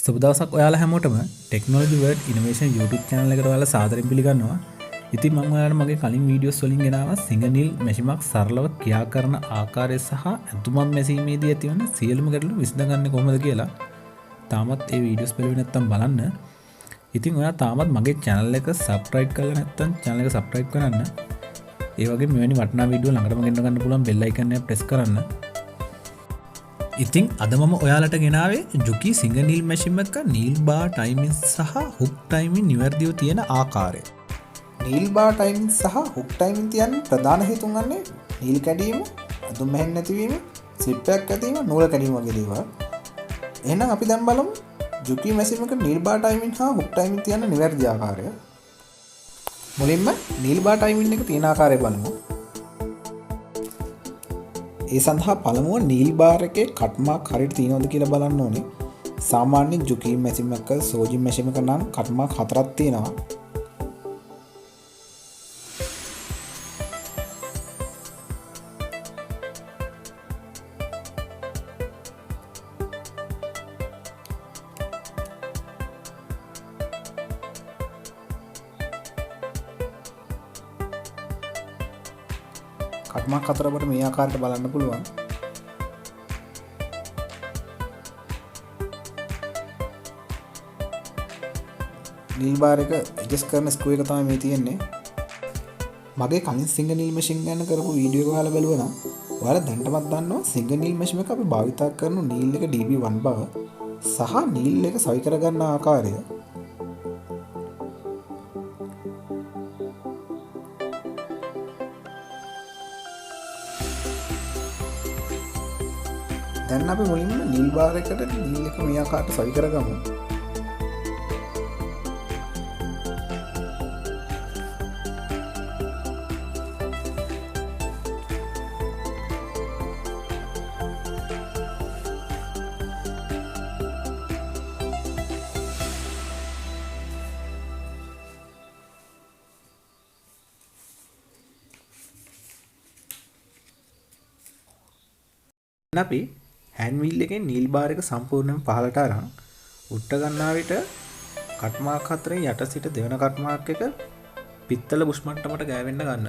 සුබ දවසක් ඔයාලා හැමෝටම technology word innovation YouTube channel එකට ඔයාලා සාදරයෙන් පිළිගන්නවා. ඉතින් මම ඔයාලට මගේ කලින් වීඩියෝස් වලින් ගෙනාවා සිංගනීල් මැෂිමක් සරලව ක්‍රියා කරන ආකාරය සහ ඇතුමත් මැසීමේදී ඇතිවන සියලුම ගැටලු විසඳගන්නේ කොහොමද කියලා. තාමත් ඒ වීඩියෝස් බලුවේ නැත්නම් බලන්න. ඉතින් ඔයා තාමත් මගේ channel එක subscribe කරලා නැත්නම් channel එක subscribe කරන්න. ඒ වගේ මෙවැනි වටිනා වීඩියෝ ළඟටම ගෙන්න ගන්න පුළුවන් bell icon එක press කරන්න. ඉතින් අද මම ඔයාලට ගෙනාවේ JUKI සිංගනීල් මැෂින් එක නීල් බාර් ටයිමින් සහ හුක් ටයිමින් නිවැරදිව තියෙන ආකාරය. නීල් බාර් ටයිමින් සහ හුක් ටයිමින් තියන්න ප්‍රධාන හේතුන් වන්නේ නීල් කැඩීම, අඳුම් මැහෙන්නේ නැතිවීම, ස්ලිප් එකක් ඇතිවීම, නූල කැඩීම වගේ දේවල්. එහෙනම් අපි දැන් බලමු JUKI මැෂින් එක නීල් බාර් ටයිමින් හා හුක් ටයිමින් තියන්න නිවැරදි ආකාරය. මුලින්ම නීල් බාර් ටයිමින් එක තියෙන ආකාරය බලමු. ඒ සඳහා පළමුව නීල් බාර් එකේ කට් මාක් හරියට තියෙනවද කියලා බලන්න ඕනේ. සාමාන්‍ය JUKI මැෂින් එක සෝජි මැෂින් එක නම් කට් මාක් 4ක් තියෙනවා. කට් මාක් 4 අපිට මේ ආකාරයට බලන්න පුළුවන්. නීල් බාර් එක ඇඩ්ජස්ට් කරන ස්ක්‍රූ එක තමයි මේ තියෙන්නේ. මගේ කලින් සිංගනීල් මැෂින් ගැන කරපු වීඩියෝ එක ඔයාලා බලුවා නම් ඔයාලා දැනටමත් දන්නවා සිංගනීල් මැෂින් එක අපි භාවිතා කරන නීල් එක DB1 බව සහ නීල් එක සවි කරගන්න ආකාරය. දැන් අපි මුලින්ම නීල් බාර් එකට නීල් එක මේ ආකාරයට සවි කරගමු. අපි හෑන්ඩ් වීල් එකෙන් නීල් බාර් එක සම්පූර්ණයෙන්ම පහළට අරන් උට්ට ගන්නා විට කට් මාක් 4 යට සිට දෙවන කට් මාක් එක පිත්තල බුෂ් මට්ටමට ගෑවෙන්න ගන්න.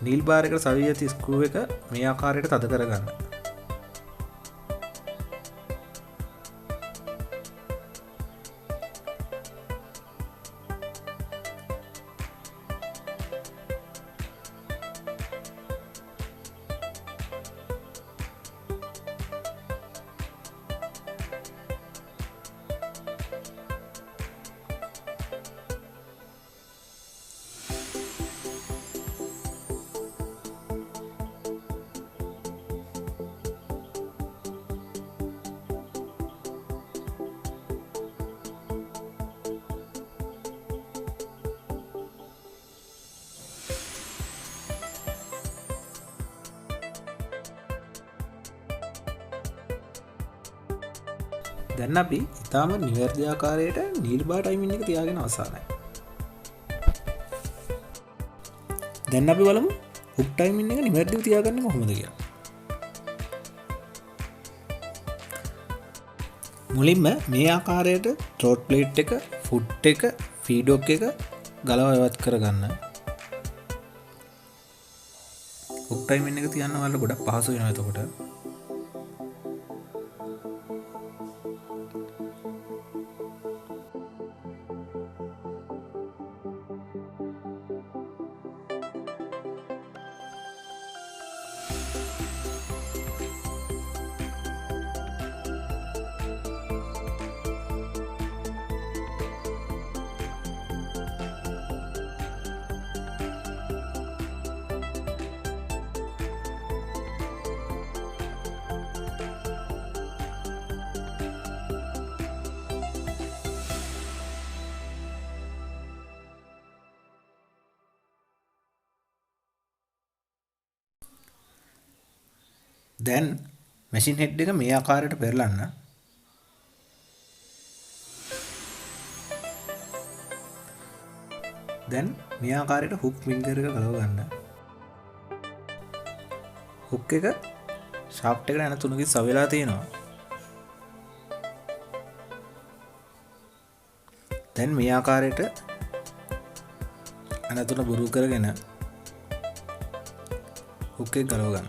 නීල් බාර් එකට සවි ඇති ස්ක්‍රූ එක මේ ආකාරයට තද කරගන්න. දැන් අපි ඉතාම නිවැරදි ආකාරයට නීල් බාර් ටයිමින් එක තියාගෙන අවසానයි. දැන් අපි බලමු හුක් ටයිමින් එක නිවැරදිව තියාගන්නේ කොහොමද කියලා. මුලින්ම මේ ආකාරයට ත්‍රෝට් ප්ලේට් එක, ෆුට් එක, ෆීඩොක් එක ගලව ඉවත් කරගන්න. හුක් ටයිමින් එක තියන්න ඔයාලට ගොඩක් පහසු වෙනවා එතකොට. දැන් මැෂින් හෙඩ් එක මේ ආකාරයට පෙරලන්න. දැන් මේ ආකාරයට හුක් ෆින්ගර් එක ගලව ගන්න. හුක් එක ෂාෆ්ට් එකට යන තුනකින් සවෙලා තියෙනවා. දැන් මේ ආකාරයට යන තුන බුරු කරගෙන හුක් එක ගලව ගන්න.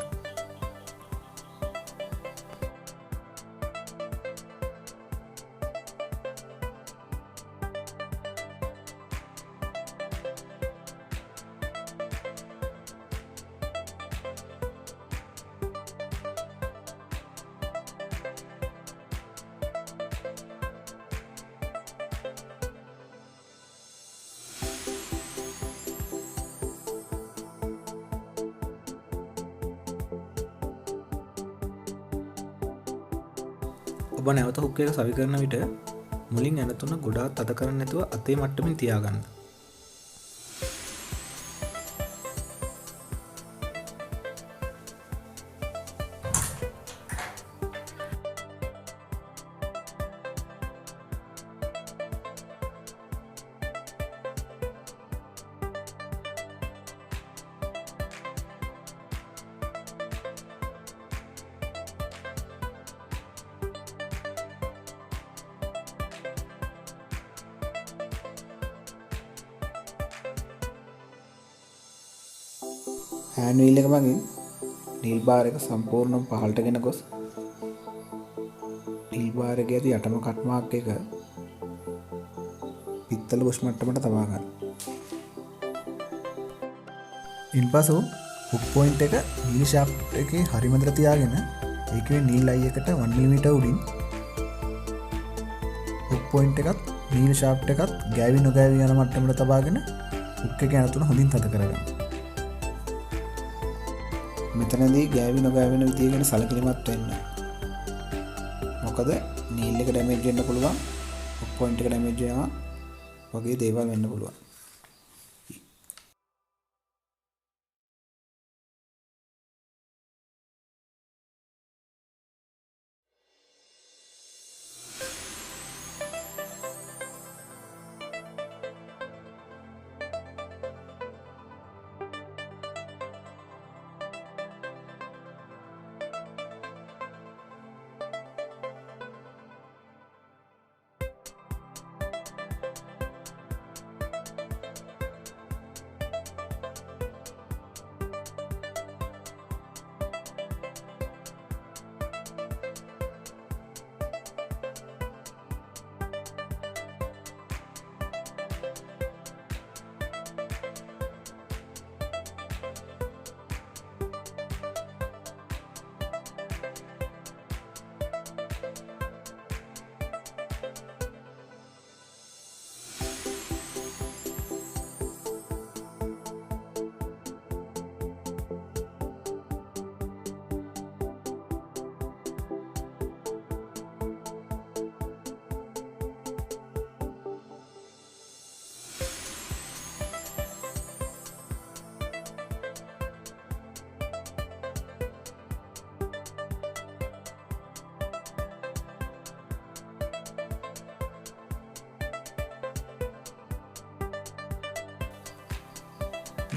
ඔබ නැවත හුක් එක සවි කරන විට මුලින් යන තුන ගොඩාක් තද කරන්නේ නැතුව අතේ මට්ටමින් තියාගන්න. හෑන්ඩ් වීල් එක මගින් නිල් බාර් එක සම්පූර්ණයෙන් පහළට ගෙන ගොස් නිල් බාර් එකේ ඇති යටම කට් මාක් එක පිත්තල බුෂ් මට්ටමට තබා ගන්න. ඉන්පසු හුක් පොයින්ට් එක නිල් ෂාෆ්ට් එකේ හරි මැදට තියාගෙන ඒකේ නිල් අයි එකට 1 mm උඩින් හුක් පොයින්ට් එකත් නිල් ෂාෆ්ට් එකත් ගෑවි නොගෑවි යන මට්ටමට තබාගෙන හුක් එක යන තුන හොඳින් තද කරගන්න. මෙතනදී ගෑවි නොගෑවෙන විදිය ගැන සැලකිලිමත් වෙන්න. මොකද නීල් එක ඩැමේජ් වෙන්න පුළුවන්, හුක් පොයින්ට් එක ඩැමේජ් වෙනවා වගේ දේවල් වෙන්න පුළුවන්.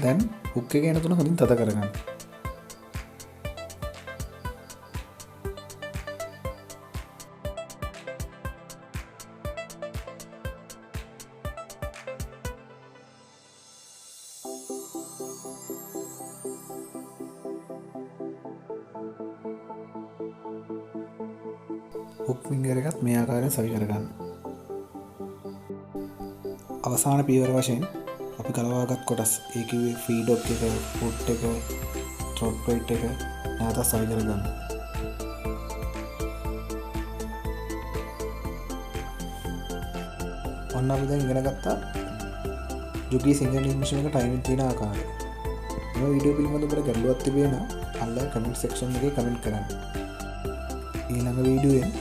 දැන් හුක් එක යන තුන හොඳින් තද කරගන්න. හුක් ෆින්ගර් එකත් මේ ආකාරයෙන් සවි කරගන්න. අවසාන පියවර වශයෙන් අපි ගලවාගත් කොටස් ඒ කිව්වේ ෆීඩ් එක, ෆුට් එක, ට්‍රොට් ප්ලේට් එක නැවත සවි කරගන්න. ඔන්න අපි දැන් ඉගෙන ගත්තා JUKI සිංගල් මැෂින් එක ටයිමින් තියෙන ආකාරය. මේ වීඩියෝ පිළිබඳව ඔබට ගැටලුවක් තිබේ නම් අල්ලා කමෙන්ට් සෙක්ෂන් එකේ කමෙන්ට් කරන්න. ඊළඟ වීඩියෝෙන්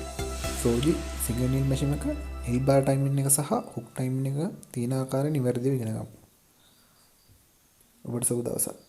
සෝජි සිංගල් මැෂින් එක ඒ බාර් ටයිමින් එක සහ හුක් ටයිමින් එක තියෙන ආකාරය නිවැරදිව ඉගෙන ගමු. ඔබට සුබ දවසක්.